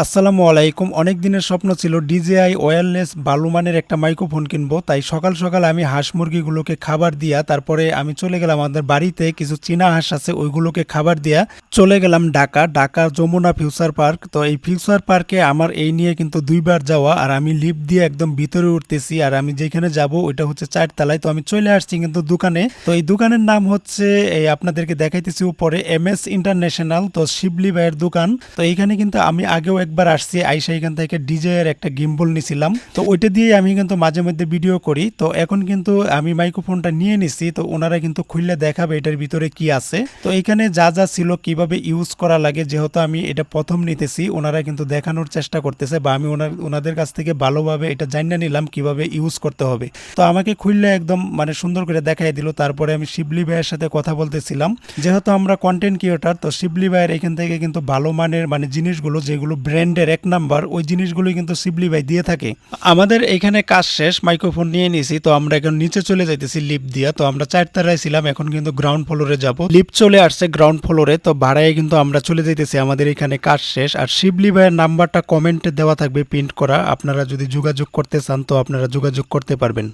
আসসালামু আলাইকুম। অনেক দিনের স্বপ্ন ছিল DJI ওয়্যারলেস ভালো মানের একটা মাইক্রোফোন কিনবো। তাই সকাল সকাল আমি হাঁস মুরগিগুলোকে খাবার দিয়া তারপরে আমি চলে গেলাম আমাদের বাড়িতে কিছু চীনা হাঁস আছে ওইগুলোকে খাবার দিয়া চলে গেলাম ঢাকা যমুনা ফিউচার পার্ক। তো এই ফিউচার পার্কে আমার এই নিয়ে কিন্তু দুইবার যাওয়া, আর আমি লিফট দিয়ে একদম ভিতরে উঠতেছি, আর আমি যেখানে যাব ওইটা হচ্ছে 4 তলায়। তো আমি চলে আসছি কিন্তু দোকানে। তো এই দোকানের নাম হচ্ছে এই আপনাদেরকে দেখাইতেছি উপরে MS ইন্টারন্যাশনাল। তো শিবলি ভাইয়ের দোকান। তো এইখানে কিন্তু আমি আগেও একবার আসছি, আইসা এখান থেকে DJI এর একটা গিম্বল নিছিলাম। তো ওইটা দিয়ে আমি কিন্তু মাঝে মধ্যে ভিডিও করি। তো এখন কিন্তু আমি মাইক্রোফোনটা নিয়ে নিছি, তো ওনারা কিন্তু খুললে দেখাবে এটার ভিতরে কি আছে। তো এখানে যা যা ছিল কিভাবে ইউজ করা লাগে, যেহেতু আমি এটা প্রথম নিতেছি, ওনারা কিন্তু দেখানোর চেষ্টা করতেছে, বা আমি ওনাদের কাছ থেকে ভালোভাবে এটা জানিয়ে নিলাম কিভাবে ইউজ করতে হবে। তো আমাকে খুললে একদম মানে সুন্দর করে দেখাই দিল। তারপরে আমি শিবলি ভাইয়ের সাথে কথা বলতেছিলাম, যেহেতু আমরা কন্টেন্ট ক্রিয়েটর, তো শিবলি ভাইয়ের এখান থেকে কিন্তু ভালো মানের মানে জিনিসগুলো যেগুলো ব্র্যান্ডের এক নাম্বার ওই জিনিসগুলো কিন্তু শিবলি ভাই দিয়ে থাকে। আমাদের এখানে কাজ শেষ, মাইক্রোফোন নিয়ে নিছি। তো আমরা এখন নিচে চলে যাইতেছি লিফট দিয়া। তো আমরা 4 তলায় ছিলাম, এখন কিন্তু গ্রাউন্ড ফ্লোরে যাব। লিফট চলে আসছে গ্রাউন্ড ফ্লোরে। তো ভাড়ায় কিন্তু আমরা চলে যাইতেছি, আমাদের এখানে কাজ শেষ। আর শিবলি ভাইয়ের নাম্বারটা কমেন্টে দেওয়া থাকবে প্রিন্ট করা, আপনারা যদি যোগাযোগ করতে চান তো আপনারা যোগাযোগ করতে পারবেন।